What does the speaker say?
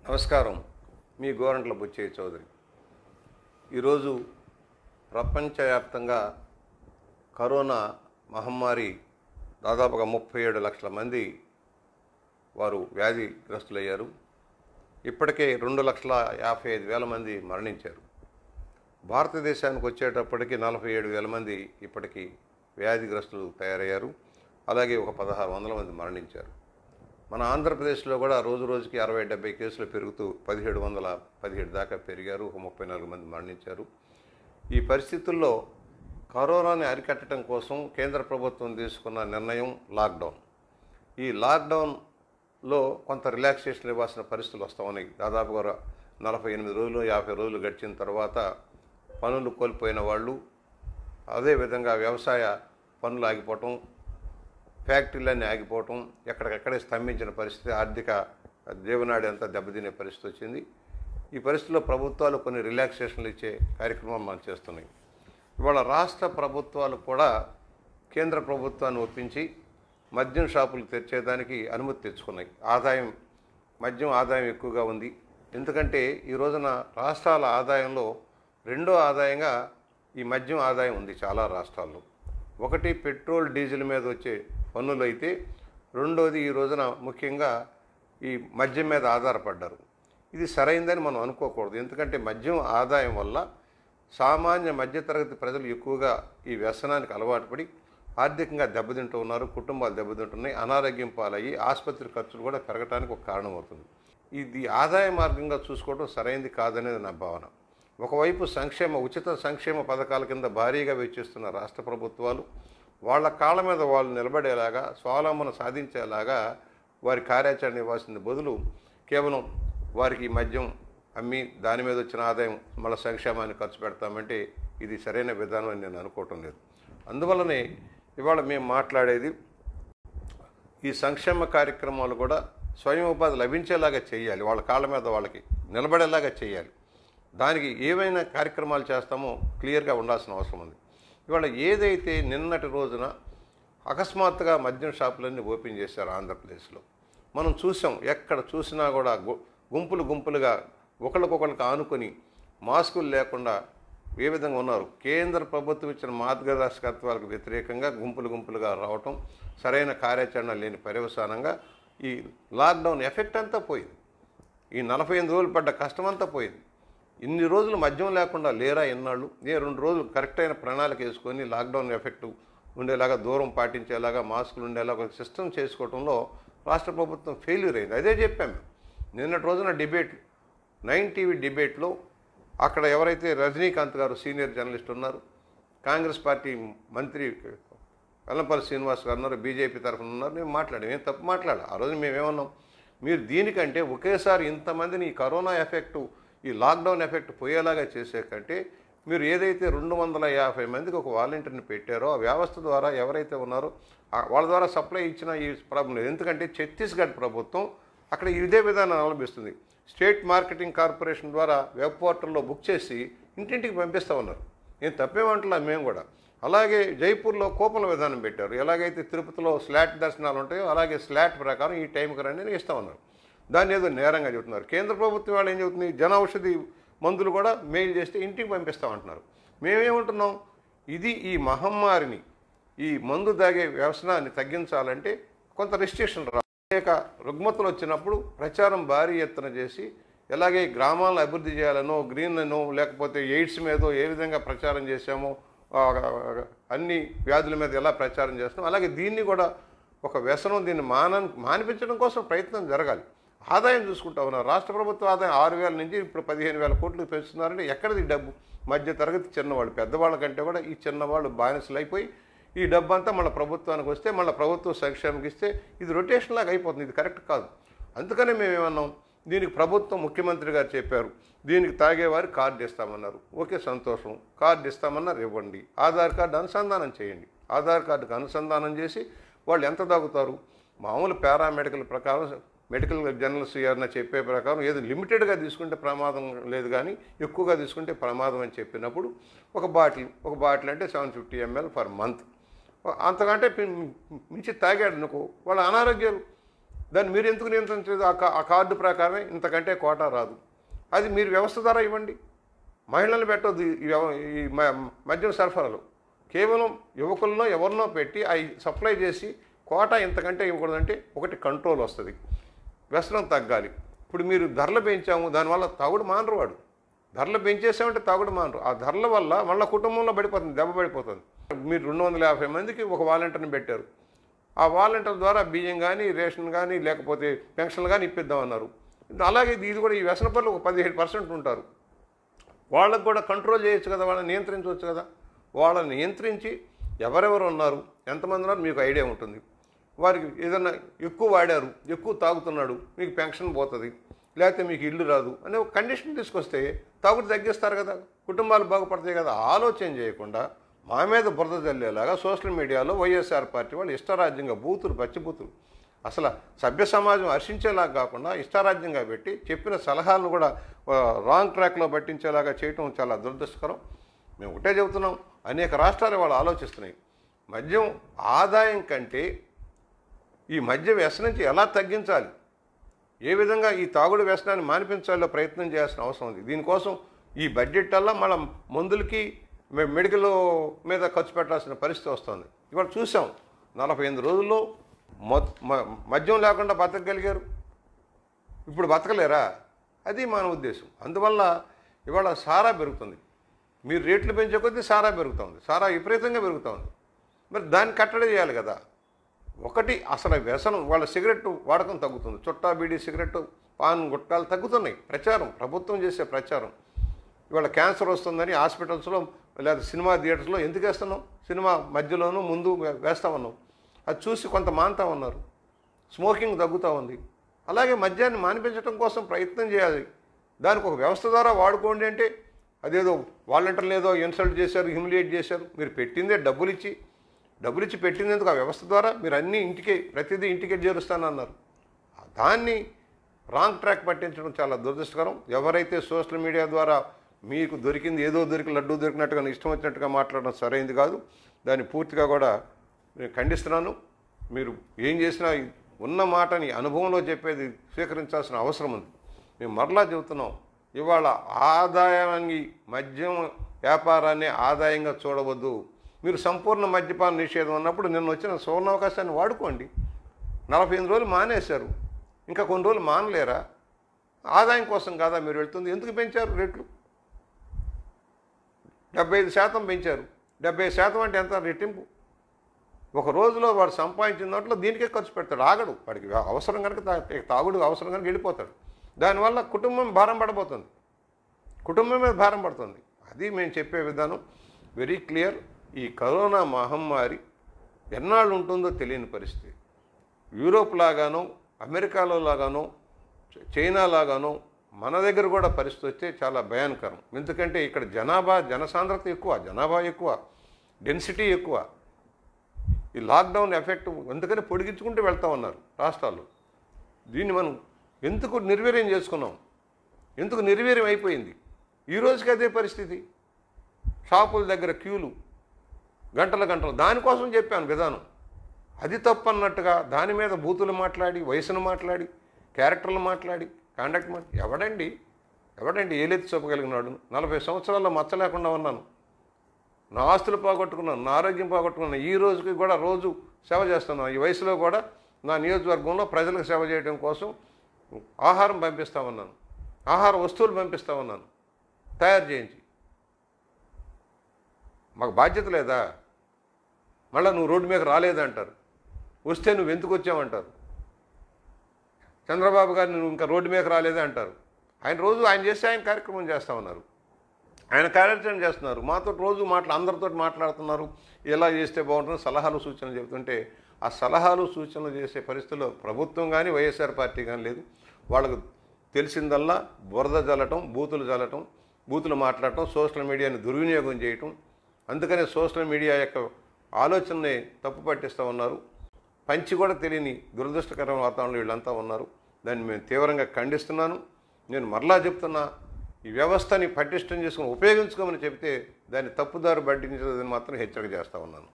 నమస్కారం. మీ గోరంట్ల బుచ్చయ్య చౌదరి. ఈరోజు ప్రపంచవ్యాప్తంగా కరోనా మహమ్మారి దాదాపుగా 37 లక్షల మంది వారు వ్యాధిగ్రస్తులయ్యారు. ఇప్పటికే 2,55,000 మంది మరణించారు. భారతదేశానికి వచ్చేటప్పటికి 47,000 మంది ఇప్పటికీ వ్యాధిగ్రస్తులు తయారయ్యారు. అలాగే ఒక 1,600 మంది మరణించారు. మన ఆంధ్రప్రదేశ్లో కూడా రోజు రోజుకి 60-70 కేసులు పెరుగుతూ 1,717 దాకా పెరిగారు. ఒక 34 మంది మరణించారు. ఈ పరిస్థితుల్లో కరోనాని అరికట్టడం కోసం కేంద్ర ప్రభుత్వం తీసుకున్న నిర్ణయం లాక్డౌన్. ఈ లాక్డౌన్లో కొంత రిలాక్సేషన్ ఇవ్వాల్సిన పరిస్థితులు వస్తూ ఉన్నాయి. దాదాపుగా 48 రోజులు 50 రోజులు గడిచిన తర్వాత పనులు కోల్పోయిన వాళ్ళు, అదేవిధంగా వ్యవసాయ పనులు ఆగిపోవటం, ఫ్యాక్టరీలన్నీ ఆగిపోవటం, ఎక్కడికక్కడే స్తంభించిన పరిస్థితి, ఆర్థిక జీవనాడి అంతా దెబ్బతినే పరిస్థితి వచ్చింది. ఈ పరిస్థితిలో ప్రభుత్వాలు కొన్ని రిలాక్సేషన్లు ఇచ్చే కార్యక్రమం మనం చేస్తున్నాయి. ఇవాళ రాష్ట్ర ప్రభుత్వాలు కూడా కేంద్ర ప్రభుత్వాన్ని ఒప్పించి మద్యం షాపులు తెరిచేదానికి అనుమతి తెచ్చుకున్నాయి. మద్యం ఆదాయం ఎక్కువగా ఉంది. ఎందుకంటే ఈ రోజున రాష్ట్రాల ఆదాయంలో రెండో ఆదాయంగా ఈ మద్యం ఆదాయం ఉంది చాలా రాష్ట్రాల్లో. ఒకటి పెట్రోల్ డీజిల్ మీద వచ్చే పన్నులు అయితే, రెండోది ఈ రోజున ముఖ్యంగా ఈ మద్యం మీద ఆధారపడ్డారు. ఇది సరైందని మనం అనుకోకూడదు. ఎందుకంటే మద్యం ఆదాయం వల్ల సామాన్య మధ్యతరగతి ప్రజలు ఎక్కువగా ఈ వ్యసనానికి అలవాటు పడి ఆర్థికంగా దెబ్బతింటూ ఉన్నారు. కుటుంబాలు దెబ్బతింటున్నాయి. అనారోగ్యం పాలయ్యి ఆసుపత్రి ఖర్చులు కూడా పెరగడానికి ఒక కారణం అవుతుంది. ఇది ఆదాయ మార్గంగా చూసుకోవడం సరైంది కాదనేది నా భావన. ఒకవైపు ఉచిత సంక్షేమ పథకాల కింద భారీగా వెచ్చిస్తున్న రాష్ట్ర ప్రభుత్వాలు వాళ్ళ కాళ్ళ మీద వాళ్ళు నిలబడేలాగా, స్వావలంబన సాధించేలాగా వారి కార్యాచరణ ఇవ్వాల్సిన బదులు కేవలం వారికి మద్యం అమ్మి దాని మీద వచ్చిన ఆదాయం మళ్ళీ సంక్షేమాన్ని ఖర్చు పెడతామంటే ఇది సరైన విధానం అని నేను అనుకోవటం లేదు. అందువల్లనే ఇవాళ మేము మాట్లాడేది ఈ సంక్షేమ కార్యక్రమాలు కూడా స్వయం ఉపాధి లభించేలాగా చేయాలి. వాళ్ళ కాళ్ళ మీద వాళ్ళకి నిలబడేలాగా చేయాలి. దానికి ఏవైనా కార్యక్రమాలు చేస్తామో క్లియర్గా ఉండాల్సిన అవసరం ఉంది. ఇవాళ ఏదైతే నిన్నటి రోజున అకస్మాత్తుగా మద్యం షాపులన్నీ ఓపెన్ చేశారు ఆంధ్రప్రదేశ్లో, మనం చూసాం. ఎక్కడ చూసినా కూడా గుంపులుగా ఒకరికొకరికి ఆనుకొని మాస్కులు లేకుండా ఏ విధంగా ఉన్నారు. కేంద్ర ప్రభుత్వం ఇచ్చిన మార్గదర్శకత్వాలకు వ్యతిరేకంగా గుంపులుగా రావటం, సరైన కార్యాచరణ లేని పర్యవసానంగా ఈ లాక్డౌన్ ఎఫెక్ట్ అంతా పోయింది. ఈ 48 రోజులు పడ్డ కష్టమంతా పోయింది. ఇన్ని రోజులు మద్యం లేకుండా లేరా ఎన్నాళ్ళు? 2 రోజులు కరెక్ట్ అయిన ప్రణాళిక వేసుకొని లాక్డౌన్ ఎఫెక్ట్ ఉండేలాగా, దూరం పాటించేలాగా, మాస్కులు ఉండేలాగా ఒక సిస్టమ్ చేసుకోవడంలో రాష్ట్ర ప్రభుత్వం ఫెయిల్యూర్ అయింది. అదే చెప్పాము నిన్నటి రోజున డిబేట్ 9 టీవీ డిబేట్లో. అక్కడ ఎవరైతే రజనీకాంత్ గారు సీనియర్ జర్నలిస్ట్ ఉన్నారు, కాంగ్రెస్ పార్టీ మంత్రి వెల్లంపల్లి శ్రీనివాస్ గారు ఉన్నారు, బీజేపీ తరఫున ఉన్నారు. మేము మాట్లాడాం. ఏం తప్పు మాట్లాడాలి? ఆ రోజు మేమేమన్నాం, మీరు దీనికంటే ఒకేసారి ఇంతమందిని ఈ కరోనా ఎఫెక్టు, ఈ లాక్డౌన్ ఎఫెక్ట్ పోయేలాగా చేసే కంటే మీరు ఏదైతే 250 మందికి ఒక వాలంటీర్ని పెట్టారో ఆ వ్యవస్థ ద్వారా ఎవరైతే ఉన్నారో వాళ్ళ ద్వారా సప్లై ఇచ్చిన ఈ ప్రాబ్లం లేదు. ఎందుకంటే ఛత్తీస్గఢ్ ప్రభుత్వం అక్కడ ఇదే విధానం అవలంబిస్తుంది. స్టేట్ మార్కెటింగ్ కార్పొరేషన్ ద్వారా వెబ్ పోర్టల్లో బుక్ చేసి ఇంటింటికి పంపిస్తూ ఉన్నారు. నేను తప్పేమంటలా మేము కూడా. అలాగే జైపూర్లో కూపన్ల విధానం పెట్టారు. ఎలాగైతే తిరుపతిలో స్లాట్ దర్శనాలు ఉంటాయో అలాగే స్లాట్ ప్రకారం ఈ టైంకి రండి అని ఇస్తూ ఉన్నారు. దాన్ని ఏదో నేరంగా చెబుతున్నారు. కేంద్ర ప్రభుత్వం వాళ్ళు ఏం చెబుతుంది, జన ఔషధి మందులు కూడా మెయిల్ చేస్తే ఇంటికి పంపిస్తామంటున్నారు. మేమేమంటున్నాం, ఇది ఈ మహమ్మారిని, ఈ మందు తాగే వ్యసనాన్ని తగ్గించాలంటే కొంత రిస్ట్రిక్షన్ అనేక రుగ్మతలు వచ్చినప్పుడు ప్రచారం భారీ ఎత్తున చేసి, ఎలాగే గ్రామాలను అభివృద్ధి చేయాలనో, గ్రీన్ అనో, లేకపోతే ఎయిడ్స్ మీదో ఏ విధంగా ప్రచారం చేశామో, అన్ని వ్యాధుల మీద ఎలా ప్రచారం చేస్తామో అలాగే దీన్ని కూడా ఒక వ్యసనం, దీన్ని మానిపించడం కోసం ప్రయత్నం జరగాలి. ఆదాయం చూసుకుంటా ఉన్నారు. రాష్ట్ర ప్రభుత్వ ఆదాయం 6,000 నుంచి ఇప్పుడు 15,000 కోట్లకు పెంచుతున్నారంటే ఎక్కడిది డబ్బు? మధ్య తరగతి చిన్నవాళ్ళు, పెద్దవాళ్ళ కంటే కూడా ఈ చిన్నవాళ్ళు బానిసలు అయిపోయి ఈ డబ్బు అంతా మళ్ళీ ప్రభుత్వానికి వస్తే, మళ్ళీ ప్రభుత్వం సంక్షేమకి ఇస్తే ఇది రొటేషన్ లాగా అయిపోతుంది. ఇది కరెక్ట్ కాదు. అందుకనే మేమేమన్నాం, దీనికి ప్రభుత్వం ముఖ్యమంత్రి గారు చెప్పారు, దీనికి తాగేవారు కార్డు ఇస్తామన్నారు. ఓకే, సంతోషం. కార్డు ఇస్తామన్నారు, ఇవ్వండి. ఆధార్ కార్డు అనుసంధానం చేయండి. ఆధార్ కార్డుకు అనుసంధానం చేసి వాళ్ళు ఎంత తాగుతారు? మామూలు పారామెడికల్ ప్రకారం, మెడికల్ జర్నల్స్ ఏదైనా చెప్పే ప్రకారం ఏదో లిమిటెడ్గా తీసుకుంటే ప్రమాదం లేదు, కానీ ఎక్కువగా తీసుకుంటే ప్రమాదం అని చెప్పినప్పుడు ఒక బాటిల్ అంటే 750 ml ఫర్ మంత్. అంతకంటే మించి తాగాడు అనుకో, వాళ్ళ అనారోగ్యాలు దాన్ని మీరు ఎందుకు నియంత్రించలేదు? ఆ కార్డు ప్రకారమే ఇంతకంటే కోటా రాదు. అది మీరు వ్యవస్థ ద్వారా ఇవ్వండి. మహిళలను పెట్టొద్దు ఈ మద్యం సరఫరాలో. కేవలం యువకులనో ఎవరినో పెట్టి అవి సప్లై చేసి కోటా ఇంతకంటే ఇవ్వకూడదంటే ఒకటి కంట్రోల్ వస్తుంది, వ్యసనం తగ్గాలి. ఇప్పుడు మీరు ధరలు పెంచాము, దానివల్ల తాగుడు మానరు. వాడు ధరలు పెంచేసామంటే తాగుడు మానరు. ఆ ధరల వల్ల మళ్ళీ కుటుంబంలో పడిపోతుంది, దెబ్బ పడిపోతుంది. మీరు 250 మందికి ఒక వాలంటీర్ని పెట్టారు. ఆ వాలంటీర్ ద్వారా బియ్యం కానీ, రేషన్ కానీ, లేకపోతే పెన్షన్లు కానీ ఇప్పిద్దామన్నారు. అలాగే ఇది కూడా ఈ వ్యసన పనులు ఒక 17% ఉంటారు. వాళ్ళకు కూడా కంట్రోల్ చేయొచ్చు కదా, వాళ్ళని నియంత్రించవచ్చు కదా. వాళ్ళని నియంత్రించి ఎవరెవరు ఉన్నారు, ఎంతమంది ఉన్నారు మీకు ఐడియా ఉంటుంది. వారికి ఏదన్నా ఎక్కువ వాడారు, ఎక్కువ తాగుతున్నాడు, మీకు పెన్షన్ పోతుంది, లేకపోతే మీకు ఇల్లు రాదు అనే ఒక కండిషన్ తీసుకొస్తే తాగుడు తగ్గిస్తారు కదా, కుటుంబాలు బాగుపడతాయి కదా. ఆలోచన చేయకుండా మా మీద బురద జల్లేలాగా సోషల్ మీడియాలో వైఎస్ఆర్ పార్టీ వాళ్ళు ఇష్టరాజ్యంగా బూతులు, పచ్చిబూతులు, అసలు సభ్య సమాజం హర్షించేలాగా కాకుండా ఇష్టారాజ్యంగా పెట్టి చెప్పిన సలహాలను కూడా రాంగ్ ట్రాక్లో పట్టించేలాగా చేయటం చాలా దురదృష్టకరం. మేము ఒకటే చెబుతున్నాం, అనేక రాష్ట్రాలు వాళ్ళు ఆలోచిస్తున్నాయి. మద్యం ఆదాయం కంటే ఈ మద్య వ్యసనం ఎలా తగ్గించాలి, ఏ విధంగా ఈ తాగుడు వ్యసనాన్ని మానిపించాలో ప్రయత్నం చేయాల్సిన అవసరం ఉంది. దీనికోసం ఈ బడ్జెట్ వల్ల మనం మందులకి మెడికల్ మీద ఖర్చు పెట్టాల్సిన పరిస్థితి వస్తుంది. ఇవాళ చూసాం 48 రోజుల్లో మద్యం లేకుండా బతకగలిగారు, ఇప్పుడు బతకలేరా? అది మన ఉద్దేశం. అందువల్ల ఇవాళ సారా పెరుగుతుంది. మీరు రేట్లు పెంచే కొద్దీ సారా పెరుగుతుంది, సారా విపరీతంగా పెరుగుతుంది. మరి దాన్ని కట్టడి చేయాలి కదా. ఒకటి అసలు వ్యసనం, వాళ్ళ సిగరెట్ వాడకం తగ్గుతుంది, చుట్టా బీడీ సిగరెట్, పాన్ గుట్కాలు తగ్గుతున్నాయి. ప్రచారం, ప్రభుత్వం చేసే ప్రచారం. ఇవాళ క్యాన్సర్ వస్తుందని హాస్పిటల్స్లో లేదా సినిమా థియేటర్స్లో ఎందుకు వేస్తున్నాం? సినిమా మధ్యలోనూ ముందు వేస్తామన్నాం, అది చూసి కొంత మానుతా ఉన్నారు. స్మోకింగ్ తగ్గుతూ ఉంది. అలాగే మద్యాన్ని మానిపించడం కోసం ప్రయత్నం చేయాలి. దానికి ఒక వ్యవస్థ ద్వారా వాడుకోండి అంటే అదేదో వాలంటీర్లు ఏదో ఇన్సల్ట్ చేశారు, హ్యూమిలియేట్ చేశారు. మీరు పెట్టిందే డబ్బులు ఇచ్చి పెట్టినందుకు ఆ వ్యవస్థ ద్వారా మీరు అన్నీ ప్రతిదీ ఇంటికే చేరుస్తానన్నారు. దాన్ని రాంగ్ ట్రాక్ పట్టించడం చాలా దురదృష్టకరం. ఎవరైతే సోషల్ మీడియా ద్వారా మీకు దొరికింది ఏదో లడ్డూ దొరికినట్టుగా ఇష్టం వచ్చినట్టుగా మాట్లాడడం సరైనది కాదు. దాన్ని పూర్తిగా కూడా నేను ఖండిస్తున్నాను. మీరు ఏం చేసినా ఉన్న మాటని అనుభవంలో చెప్పేది స్వీకరించాల్సిన అవసరం ఉంది. మేము మరలా చెబుతున్నాం, ఇవాళ ఆదాయాన్ని మద్యం వ్యాపారాన్ని ఆదాయంగా చూడవద్దు. మీరు సంపూర్ణ మద్యపాన నిషేధం అన్నప్పుడు నిన్న వచ్చిన సువర్ణావకాశాన్ని వాడుకోండి. 48 రోజులు మానేశారు, ఇంకా కొన్ని రోజులు మానలేరా? ఆదాయం కోసం కాదా మీరు వెళ్తుంది? ఎందుకు పెంచారు రేట్లు? 75% పెంచారు. 70% అంటే ఎంత? రెట్టింపు. ఒక రోజులో వాడు సంపాదించిన దాంట్లో దీనికే ఖర్చు పెడతాడు, ఆగడు. వాడికి అవసరం కనుక తాగుడు అవసరం కనుక వెళ్ళిపోతాడు. దానివల్ల కుటుంబం భారం పడబోతుంది, కుటుంబం మీద భారం పడుతుంది. అది మేము చెప్పే విధానం వెరీ క్లియర్. ఈ కరోనా మహమ్మారి ఎన్నాళ్ళు ఉంటుందో తెలియని పరిస్థితి. యూరోప్ లాగానో, అమెరికాలో లాగానో, చైనా లాగానో మన దగ్గర కూడా పరిస్థితి వస్తే చాలా భయానకరం. ఎందుకంటే ఇక్కడ జనసాంద్రత ఎక్కువ, జనాభా ఎక్కువ, డెన్సిటీ ఎక్కువ. ఈ లాక్డౌన్ ఎఫెక్ట్ అందుకని పొడిగించుకుంటూ వెళ్తా ఉన్నారు రాష్ట్రాల్లో. దీన్ని మనం ఎందుకు నిర్వీర్యం చేసుకున్నాం? ఎందుకు నిర్వీర్యం అయిపోయింది? ఈ రోజుకి అదే పరిస్థితి. షాపుల దగ్గర క్యూలు గంటలు. దానికోసం చెప్పాను విధానం. అది తప్పన్నట్టుగా దాని మీద బూతులు మాట్లాడి, వయసును మాట్లాడి, క్యారెక్టర్లు మాట్లాడి, కాండక్ట్ ఎవడండి ఏలెత్తి చూపగలిగినాడు? 40 సంవత్సరాల్లో మచ్చ లేకుండా ఉన్నాను, నా ఆస్తులు పోగొట్టుకున్నాను, నా ఆరోగ్యం పోగొట్టుకున్నాను. ఈ రోజుకి కూడా రోజు సేవ చేస్తున్నాను. ఈ వయసులో కూడా నా నియోజకవర్గంలో ప్రజలకు సేవ చేయడం కోసం ఆహారం పంపిస్తూ ఉన్నాను, ఆహార వస్తువులు పంపిస్తూ ఉన్నాను తయారు చేయించి. మాకు బాధ్యత లేదా? మళ్ళీ నువ్వు రోడ్డు మీద రాలేదంటారు, వస్తే నువ్వు ఎందుకు వచ్చావంటారు. చంద్రబాబు గారు నువ్వు ఇంకా రోడ్డు మీద రాలేదే అంటారు. ఆయన చేస్తే ఆయన కార్యక్రమం చేస్తూ ఉన్నారు, ఆయన కార్యాచరణ చేస్తున్నారు. మాతో రోజు అందరితో మాట్లాడుతున్నారు, ఎలా చేస్తే బాగుంటుందో సలహాలు సూచనలు చెబుతుంటే ఆ సలహాలు సూచనలు చేసే పరిస్థితుల్లో ప్రభుత్వం కానీ వైఎస్ఆర్ పార్టీ కానీ లేదు. వాళ్ళకు తెలిసిందల్లా బురద జల్లటం, బూతులు మాట్లాడటం, సోషల్ మీడియాని దుర్వినియోగం చేయటం. అందుకనే సోషల్ మీడియా యొక్క ఆలోచనని తప్పు పట్టిస్తూ ఉన్నారు. పంచి కూడా తెలియని దురదృష్టకరమైన వాతావరణంలో వీళ్ళంతా ఉన్నారు. దాన్ని మేము తీవ్రంగా ఖండిస్తున్నాను. నేను మరలా చెప్తున్నా, ఈ వ్యవస్థని పటిష్టం చేసుకుని ఉపయోగించుకోమని చెబితే దాన్ని తప్పుదారి పట్టించదని మాత్రం హెచ్చరిక చేస్తూ ఉన్నాను.